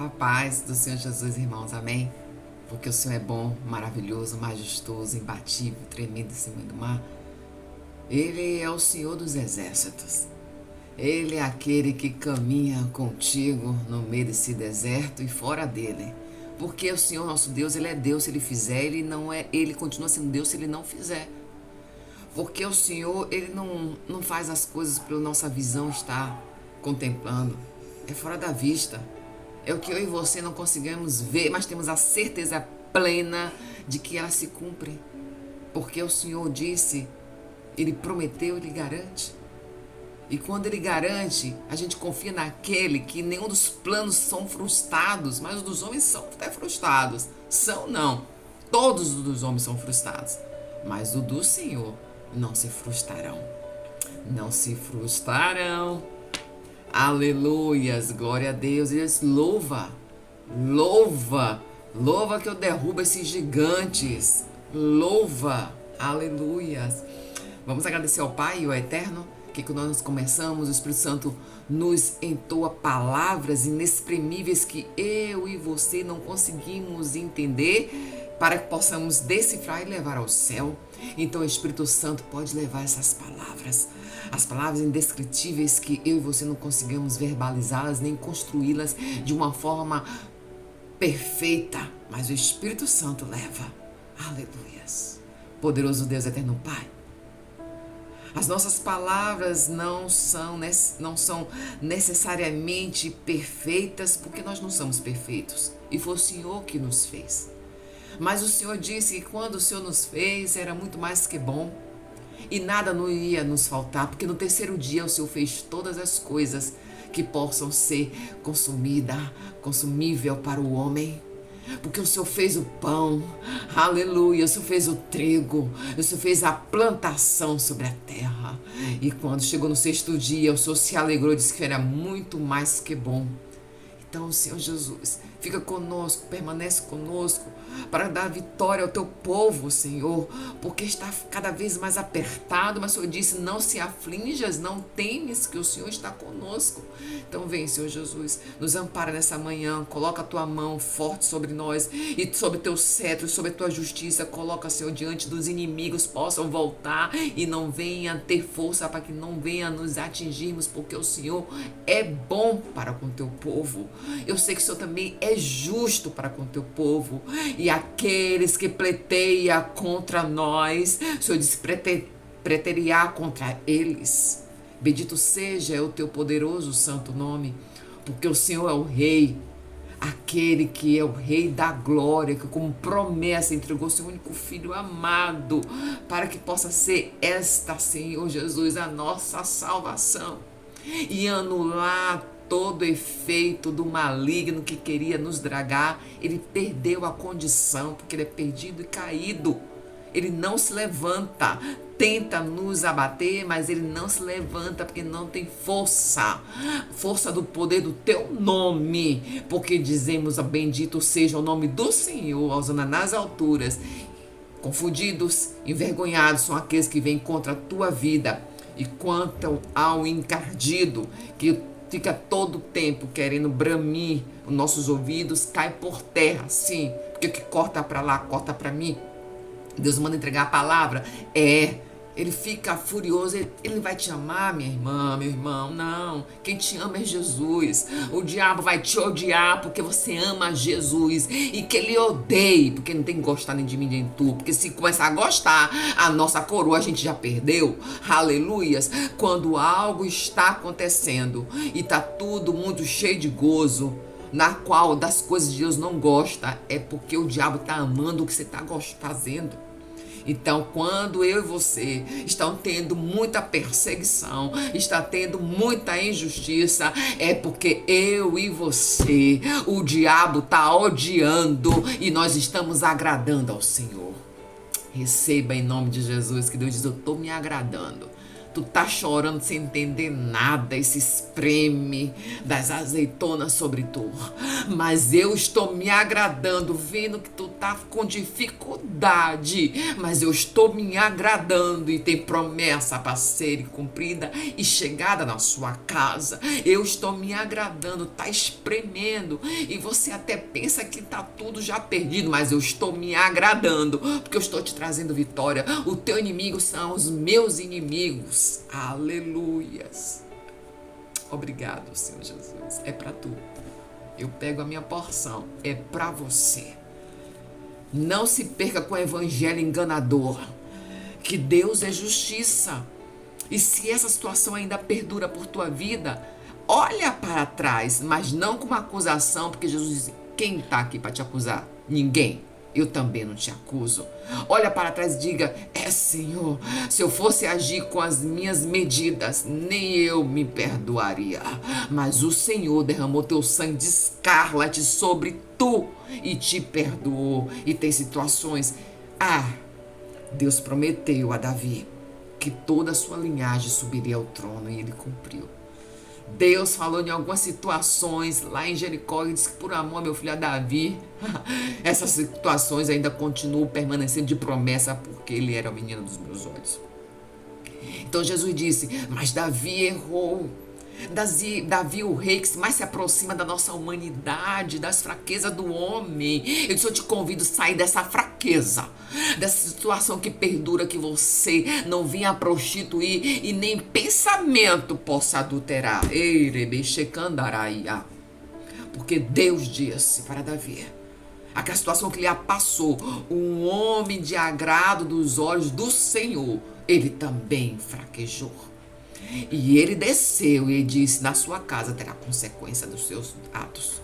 A paz do Senhor Jesus, irmãos, amém? Porque o Senhor é bom, maravilhoso, majestoso, imbatível, tremendo em cima do mar. Ele é o Senhor dos exércitos. Ele é aquele que caminha contigo no meio desse deserto e fora dele. Porque o Senhor nosso Deus, Ele é Deus se Ele fizer, Ele não é, Ele continua sendo Deus se Ele não fizer. Porque o Senhor, Ele não faz as coisas pela nossa visão estar contemplando. É fora da vista. É o que eu e você não conseguimos ver, mas temos a certeza plena de que ela se cumpre. Porque o Senhor disse, Ele prometeu, Ele garante. E quando Ele garante, a gente confia naquele que nenhum dos planos são frustrados, mas os dos homens são até frustrados. São não. Todos os dos homens são frustrados. Mas o do Senhor não se frustrarão. Não se frustrarão. Aleluias, glória a Deus. Ele diz, louva que eu derrubo esses gigantes. Louva, aleluias. Vamos agradecer ao Pai e ao Eterno, que quando nós começamos, o Espírito Santo nos entoa palavras inexprimíveis que eu e você não conseguimos entender, para que possamos decifrar e levar ao céu. Então o Espírito Santo pode levar essas palavras, as palavras indescritíveis que eu e você não conseguimos verbalizá-las nem construí-las de uma forma perfeita, mas o Espírito Santo leva. Aleluias. Poderoso Deus, eterno Pai, as nossas palavras não são necessariamente perfeitas, porque nós não somos perfeitos e foi o Senhor que nos fez. Mas o Senhor disse que quando o Senhor nos fez era muito mais que bom e nada não ia nos faltar, porque no terceiro dia o Senhor fez todas as coisas que possam ser consumível para o homem. Porque o Senhor fez o pão, aleluia, o Senhor fez o trigo, o Senhor fez a plantação sobre a terra. E quando chegou no sexto dia, o Senhor se alegrou e disse que era muito mais que bom. Então, Senhor Jesus, fica conosco, permanece conosco, para dar vitória ao teu povo, Senhor, porque está cada vez mais apertado, mas o Senhor disse, não se aflinjas, não temes, que o Senhor está conosco. Então vem, Senhor Jesus, nos ampara nessa manhã, coloca a tua mão forte sobre nós, e sobre teu cetro, sobre a tua justiça, coloca, Senhor, diante dos inimigos, possam voltar e não venha ter força para que não venha nos atingirmos, porque o Senhor é bom para com o teu povo. Eu sei que o Senhor também é justo para com o teu povo. E aqueles que pleteiam contra nós, o Senhor disse preteriar contra eles. Bendito seja o teu poderoso santo nome, porque o Senhor é o Rei, aquele que é o Rei da glória, que como promessa entregou seu único Filho amado, para que possa ser esta, Senhor Jesus, a nossa salvação e anular todo efeito do maligno que queria nos dragar. Ele perdeu a condição, porque ele é perdido e caído. Ele não se levanta, tenta nos abater, mas ele não se levanta porque não tem força do poder do teu nome, porque dizemos, bendito seja o nome do Senhor, Hosana nas alturas. Confundidos, envergonhados são aqueles que vêm contra a tua vida. E quanto ao encardido, que fica todo o tempo querendo bramir os nossos ouvidos, cai por terra, sim, porque o que corta para lá, corta para mim. Deus manda entregar a palavra, ele fica furioso, ele vai te amar, minha irmã, meu irmão, não, quem te ama é Jesus. O diabo vai te odiar porque você ama Jesus, e que ele odeie, porque não tem que gostar nem de mim nem de tu, porque se começar a gostar, a nossa coroa a gente já perdeu, aleluias. Quando algo está acontecendo e tá tudo muito cheio de gozo, na qual das coisas de Deus não gosta, é porque o diabo está amando o que você está fazendo. Então, quando eu e você estão tendo muita perseguição, está tendo muita injustiça, é porque eu e você, o diabo está odiando e nós estamos agradando ao Senhor. Receba em nome de Jesus, que Deus diz, eu estou me agradando. Tu tá chorando sem entender nada, esse espreme das azeitonas sobre tu. mas eu estou me agradando, vendo que tu tá com dificuldade, mas eu estou me agradando e tem promessa para ser cumprida e chegada na sua casa. Eu estou me agradando, tá espremendo e você até pensa que tá tudo já perdido, mas eu estou me agradando, porque eu estou te trazendo vitória. O teu inimigo são os meus inimigos. Aleluias. Obrigado, Senhor Jesus. É para tu. Eu pego a minha porção. É para você. Não se perca com o evangelho enganador. Que Deus é justiça. E se essa situação ainda perdura por tua vida, olha para trás, mas não com uma acusação, porque Jesus disse: quem está aqui para te acusar? Ninguém. Eu também não te acuso. Olha para trás e diga: Senhor, se eu fosse agir com as minhas medidas, nem eu me perdoaria. Mas o Senhor derramou teu sangue de escarlate sobre tu e te perdoou. E tem situações. Deus prometeu a Davi que toda a sua linhagem subiria ao trono e ele cumpriu. Deus falou em algumas situações lá em Jericó e disse que por amor, meu filho, a Davi, essas situações ainda continuam permanecendo de promessa porque ele era o menino dos meus olhos. Então Jesus disse: mas Davi errou. Davi, o rei que mais se aproxima da nossa humanidade, das fraquezas do homem. Eu disse: eu te convido a sair dessa fraqueza, dessa situação que perdura, que você não venha a prostituir e nem pensamento possa adulterar. Porque Deus disse para Davi, aquela situação que lhe passou, um homem de agrado dos olhos do Senhor, ele também fraquejou. E ele desceu e disse: na sua casa terá consequência dos seus atos.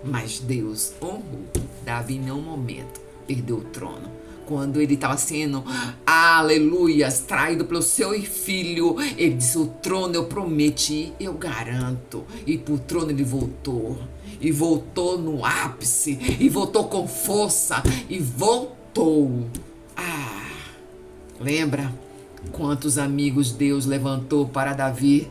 Mas Deus honrou Davi em nenhum momento perdeu o trono. Quando ele estava sendo, aleluias, traído pelo seu filho, ele disse: o trono eu prometi, eu garanto. E pro trono ele voltou. E voltou no ápice. E voltou com força. E voltou. Lembra? Quantos amigos Deus levantou para Davi,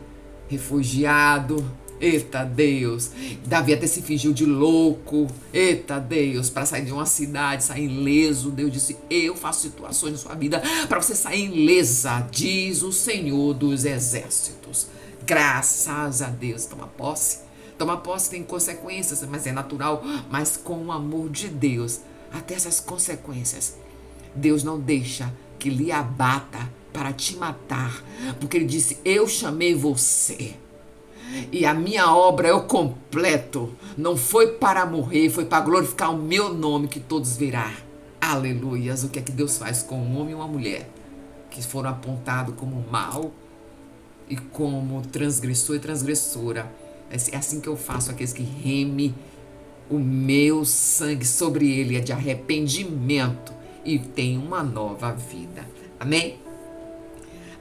refugiado. Eita Deus, Davi até se fingiu de louco. Eita Deus, para sair de uma cidade, sair ileso. Deus disse: eu faço situações na sua vida para você sair ilesa, diz o Senhor dos Exércitos. Graças a Deus. Toma posse. Toma posse tem consequências, mas é natural. Mas com o amor de Deus, até essas consequências, Deus não deixa que lhe abata para te matar, porque ele disse: eu chamei você e a minha obra eu completo. Não foi para morrer, foi para glorificar o meu nome, que todos verão. Aleluias. O que é que Deus faz com um homem e uma mulher que foram apontados como mal e como transgressor e transgressora? É assim que eu faço aqueles que reme o meu sangue sobre ele, é de arrependimento, e tem uma nova vida. Amém?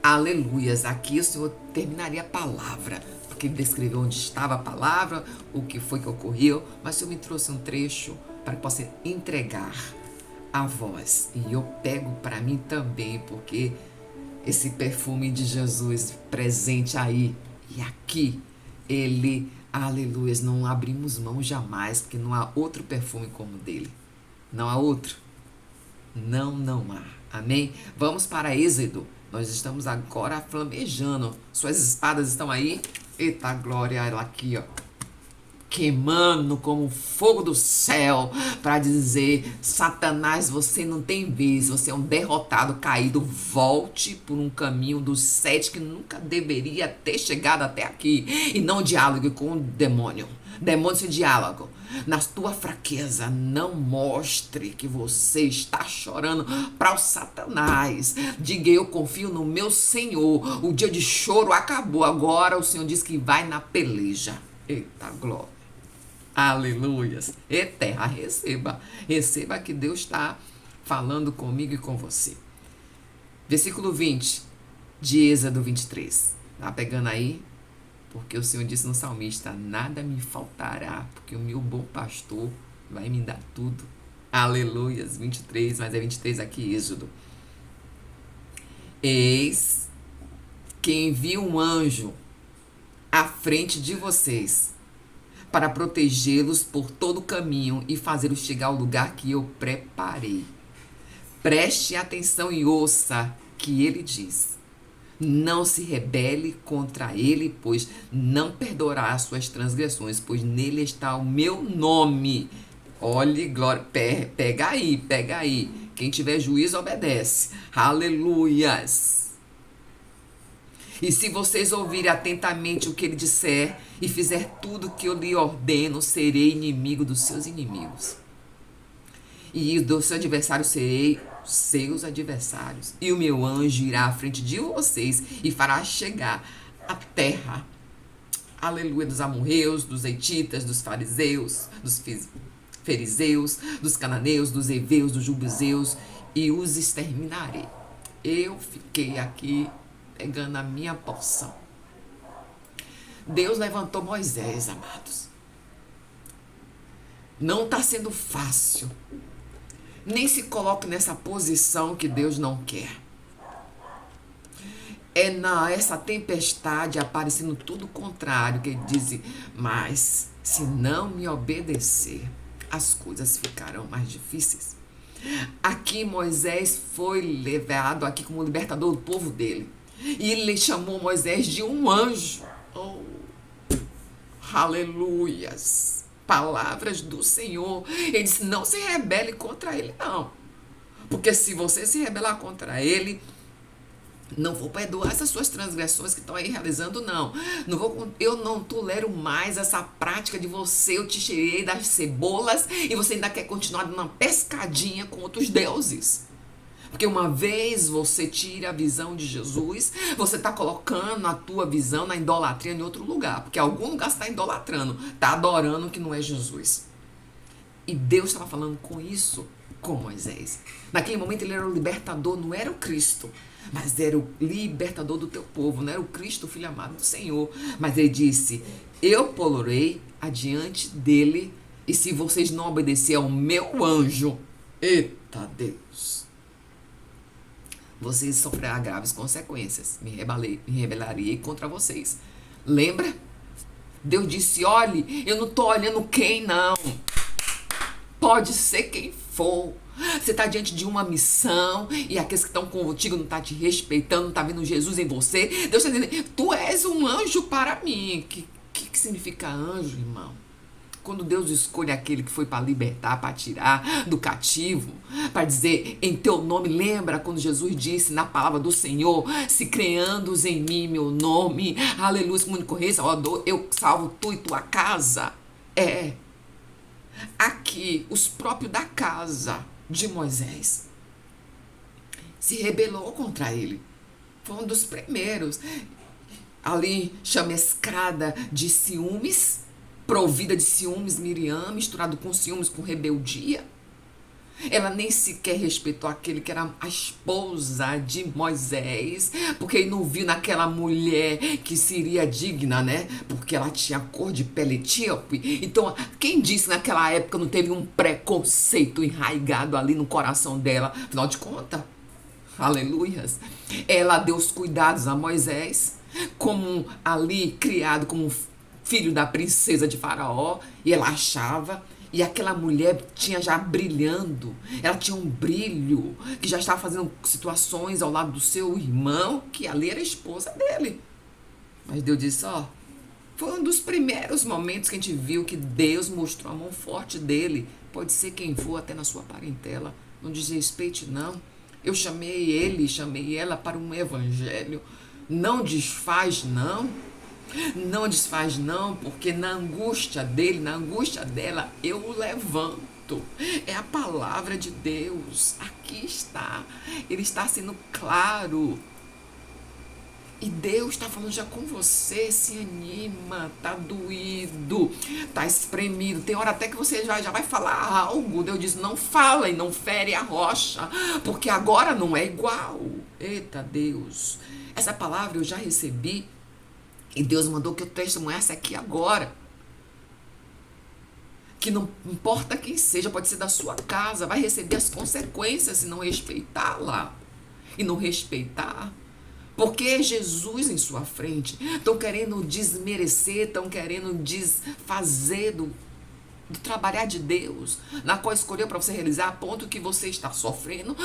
Aleluias. Aqui o Senhor terminaria a palavra, porque ele descreveu onde estava a palavra, o que foi que ocorreu, mas o Senhor me trouxe um trecho para que possa entregar a voz. E eu pego para mim também, porque esse perfume de Jesus presente aí e aqui, ele, aleluias, não abrimos mão jamais, porque não há outro perfume como o dele. Não há outro. Não há. Amém? Vamos para Êxodo. Nós estamos agora flamejando. Suas espadas estão aí. Eita glória, ela aqui, ó, queimando como fogo do céu, para dizer: Satanás, você não tem vez, você é um derrotado, caído. Volte por um caminho dos 7 que nunca deveria ter chegado até aqui, e não diálogo com o demônio. Demônio sem diálogo. Na tua fraqueza, não mostre que você está chorando para o Satanás. Diga: eu confio no meu Senhor. O dia de choro acabou. Agora o Senhor diz que vai na peleja. Eita glória. Aleluias. E terra, receba. Receba que Deus está falando comigo e com você. Versículo 20 de Êxodo 23. Tá pegando aí? Porque o Senhor disse no salmista: nada me faltará, porque o meu bom pastor vai me dar tudo. Aleluias. 23, mas é 23 aqui, Êxodo. Eis que envia um anjo à frente de vocês, para protegê-los por todo o caminho e fazê-los chegar ao lugar que eu preparei. Preste atenção e ouça que ele diz. Não se rebele contra ele, pois não perdoará as suas transgressões, pois nele está o meu nome. Olhe, glória, pega aí. Quem tiver juízo, obedece. Aleluias. E se vocês ouvirem atentamente o que ele disser e fizer tudo o que eu lhe ordeno, serei inimigo dos seus inimigos. E dos seus adversários serei seus adversários. E o meu anjo irá à frente de vocês e fará chegar a terra. Aleluia, dos amorreus, dos heititas, dos fariseus, dos fariseus, dos cananeus, dos heveus, dos jubiseus, e os exterminarei. Eu fiquei aqui pegando a minha porção. Deus levantou Moisés, amados. Não está sendo fácil. Nem se coloque nessa posição que Deus não quer. É essa tempestade aparecendo tudo o contrário, que ele diz, mas se não me obedecer, as coisas ficarão mais difíceis. Aqui Moisés foi levado aqui como libertador do povo dele. E ele chamou Moisés de um anjo. Oh, aleluias. Palavras do Senhor. Ele disse, não se rebele contra ele, não. Porque se você se rebelar contra ele, não vou perdoar essas suas transgressões que estão aí realizando, não. Eu não tolero mais essa prática de você, eu te tirei das cebolas e você ainda quer continuar dando uma pescadinha com outros deuses. Porque uma vez você tira a visão de Jesus, você está colocando a tua visão na idolatria em outro lugar. Porque em algum lugar você está idolatrando, está adorando o que não é Jesus. E Deus estava falando com isso com Moisés. Naquele momento ele era o libertador, não era o Cristo, mas era o libertador do teu povo, não era o Cristo, o Filho amado do Senhor. Mas ele disse, eu porei adiante dele, e se vocês não obedecerem ao meu anjo, eita Deus, vocês sofrerão graves consequências. Me rebelarei contra vocês. Lembra? Deus disse, olhe, eu não estou olhando quem não. Pode ser quem for. Você está diante de uma missão e aqueles que estão contigo não estão te respeitando, não estão vendo Jesus em você. Deus está dizendo, tu és um anjo para mim. O que significa anjo, irmão? Quando Deus escolhe aquele que foi para libertar, para tirar do cativo, para dizer em teu nome, lembra quando Jesus disse na palavra do Senhor, se creandos em mim, meu nome, aleluia, como corrência, eu salvo tu e tua casa. Aqui, os próprios da casa de Moisés se rebelou contra ele. Foi um dos primeiros. Ali, chamescada de ciúmes, provida de ciúmes, Miriam, misturado com ciúmes, com rebeldia. Ela nem sequer respeitou aquele que era a esposa de Moisés, porque ele não viu naquela mulher que seria digna, né? Porque ela tinha cor de pele etíope. Então, quem disse naquela época não teve um preconceito enraizado ali no coração dela? Afinal de contas, aleluias, ela deu os cuidados a Moisés, como ali criado como filho da princesa de Faraó, e ela achava, e aquela mulher tinha já brilhando, ela tinha um brilho, que já estava fazendo situações ao lado do seu irmão, que ali era a esposa dele. Mas Deus disse, foi um dos primeiros momentos que a gente viu que Deus mostrou a mão forte dele. Pode ser quem for, até na sua parentela, não desrespeite não. Eu chamei ela para um evangelho, não desfaz não. Não desfaz não, porque na angústia dele, na angústia dela, eu o levanto. É a palavra de Deus. Aqui está. Ele está sendo claro. E Deus está falando já com você. Se anima, tá doído, tá espremido. Tem hora até que você já vai falar algo. Deus diz, não fala e não fere a rocha, porque agora não é igual. Eita Deus. Essa palavra eu já recebi. E Deus mandou que eu testemunhasse aqui agora. Que não importa quem seja, pode ser da sua casa, vai receber as consequências se não respeitá-la. E não respeitar. Porque é Jesus em sua frente. Estão querendo desmerecer, estão querendo desfazer do trabalhar de Deus, na qual escolheu para você realizar, a ponto que você está sofrendo.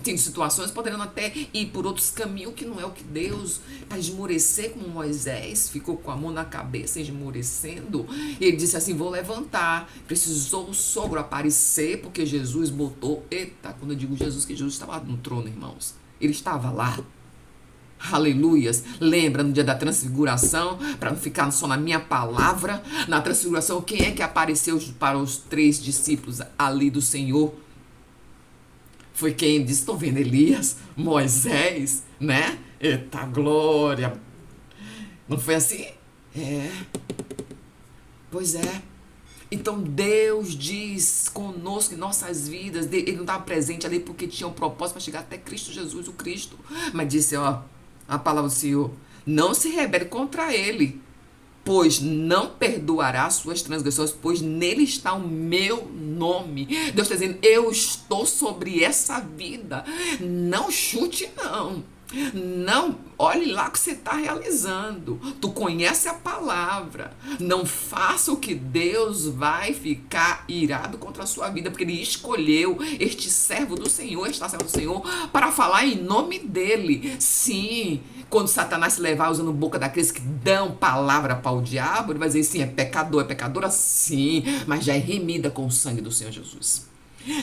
Tem situações podendo até ir por outros caminhos que não é o que Deus, para esmorecer, como Moisés ficou com a mão na cabeça esmorecendo. E ele disse assim: vou levantar. Precisou o sogro aparecer, porque Jesus botou, eita, quando eu digo Jesus, que Jesus estava no trono, irmãos, ele estava lá. Aleluias. Lembra no dia da transfiguração, para não ficar só na minha palavra, na transfiguração, quem é que apareceu para os 3 discípulos ali do Senhor? Foi quem disse: estou vendo Elias, Moisés, né? Eita glória. Não foi assim? É. Pois é. Então Deus diz conosco em nossas vidas. Ele não estava presente ali porque tinha um propósito para chegar até Cristo Jesus, o Cristo. Mas disse, ó, a palavra do Senhor: não se rebele contra ele, pois não perdoará suas transgressões, pois nele está o meu nome. Deus está dizendo: eu estou sobre essa vida. Não chute, não. Não, olhe lá o que você está realizando. Tu conhece a palavra. Não faça o que Deus vai ficar irado contra a sua vida, porque Ele escolheu este servo do Senhor, esta serva do Senhor, para falar em nome dEle. Sim, quando Satanás se levar usando boca daqueles que dão palavra para o diabo, ele vai dizer: sim, é pecador, é pecadora, sim, mas já é remida com o sangue do Senhor Jesus.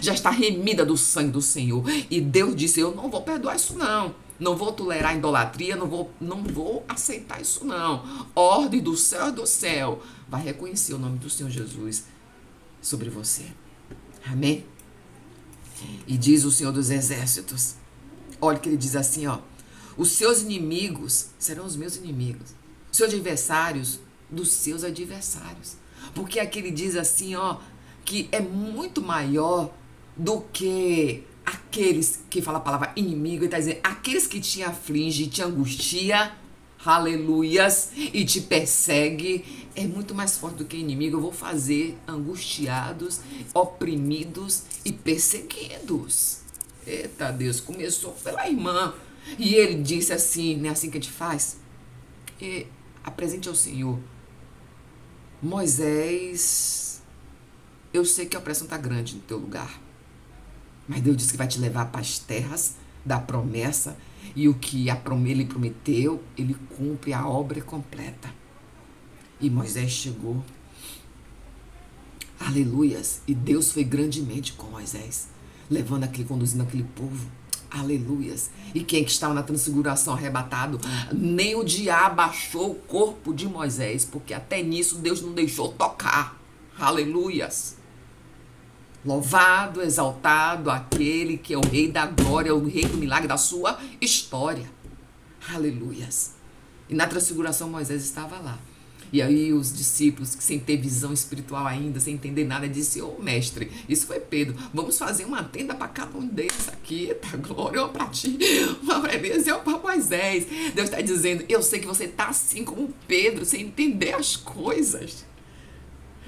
Já está remida do sangue do Senhor. E Deus disse: eu não vou perdoar isso, não. Não vou tolerar a idolatria, não vou aceitar isso, não. Ordem do céu e do céu vai reconhecer o nome do Senhor Jesus sobre você. Amém? E diz o Senhor dos Exércitos, olha que ele diz assim, ó: os seus inimigos serão os meus inimigos, os seus adversários dos seus adversários. Porque aqui ele diz assim, ó, que é muito maior do que aqueles que fala a palavra inimigo. Ele está dizendo: aqueles que te aflige, te angustia, aleluias, e te persegue, é muito mais forte do que inimigo. Eu vou fazer angustiados, oprimidos e perseguidos. Eita Deus, começou pela irmã. E ele disse assim, não é assim que a gente faz? Apresente ao Senhor: Moisés, eu sei que a opressão está grande no teu lugar, mas Deus disse que vai te levar para as terras da promessa, e o que ele prometeu, ele cumpre, a obra é completa. E Moisés chegou, aleluias, e Deus foi grandemente com Moisés, conduzindo aquele povo, aleluias. E quem que estava na transfiguração arrebatado? Nem o diabo achou o corpo de Moisés, porque até nisso Deus não deixou tocar, aleluias. Louvado, exaltado aquele que é o rei da glória, o rei do milagre da sua história. Aleluias. E na transfiguração Moisés estava lá. E aí os discípulos, que sem ter visão espiritual ainda, sem entender nada, disse: ô mestre, isso foi Pedro, vamos fazer uma tenda para cada um deles aqui, tá? Glória, uma para ti, uma para Deus e uma para Moisés. Deus está dizendo: eu sei que você está assim como Pedro, sem entender as coisas.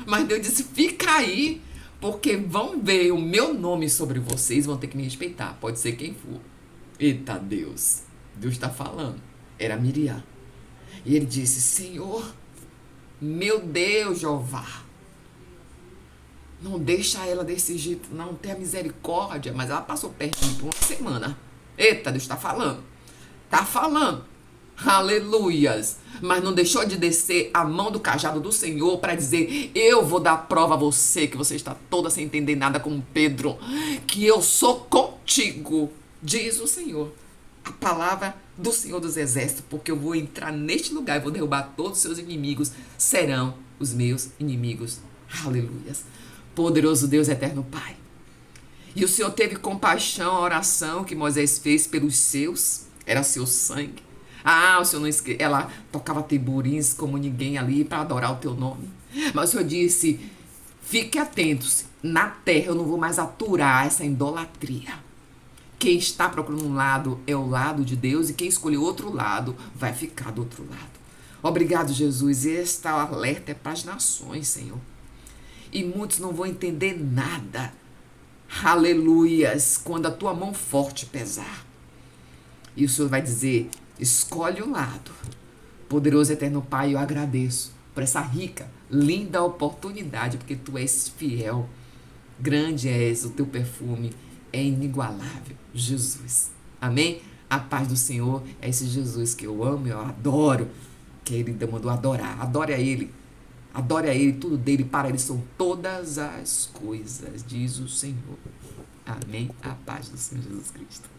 Mas Deus disse: fica aí, porque vão ver o meu nome sobre vocês, vão ter que me respeitar, pode ser quem for. Eita Deus, Deus está falando. Era Miriam. E ele disse: Senhor, meu Deus, Jeová, não deixa ela desse jeito, não, tenha misericórdia. Mas ela passou perto de mim por uma semana. Eita, Deus está falando. Está falando. Aleluias. Mas não deixou de descer a mão do cajado do Senhor para dizer: eu vou dar prova a você, que você está toda sem entender nada, como Pedro, que eu sou contigo, diz o Senhor. A palavra do Senhor dos Exércitos, porque eu vou entrar neste lugar e vou derrubar todos os seus inimigos, serão os meus inimigos. Aleluias. Poderoso Deus, eterno Pai. E o Senhor teve compaixão, a oração que Moisés fez pelos seus, era seu sangue. O Senhor não esquece. Ela tocava tamborins como ninguém ali para adorar o teu nome. Mas o Senhor disse: fique atentos, na terra eu não vou mais aturar essa idolatria. Quem está procurando um lado é o lado de Deus, e quem escolheu outro lado vai ficar do outro lado. Obrigado, Jesus. Este alerta é para as nações, Senhor. E muitos não vão entender nada. Aleluias. Quando a tua mão forte pesar. E o Senhor vai dizer: Escolhe um lado. Poderoso eterno Pai, eu agradeço por essa rica, linda oportunidade, porque tu és fiel. Grande és o teu perfume, é inigualável, Jesus. Amém? A paz do Senhor é esse Jesus que eu amo, eu adoro. Que ele mandou adorar. Adore a Ele. Adore a Ele, tudo dele, para Ele são todas as coisas, diz o Senhor. Amém? A paz do Senhor Jesus Cristo.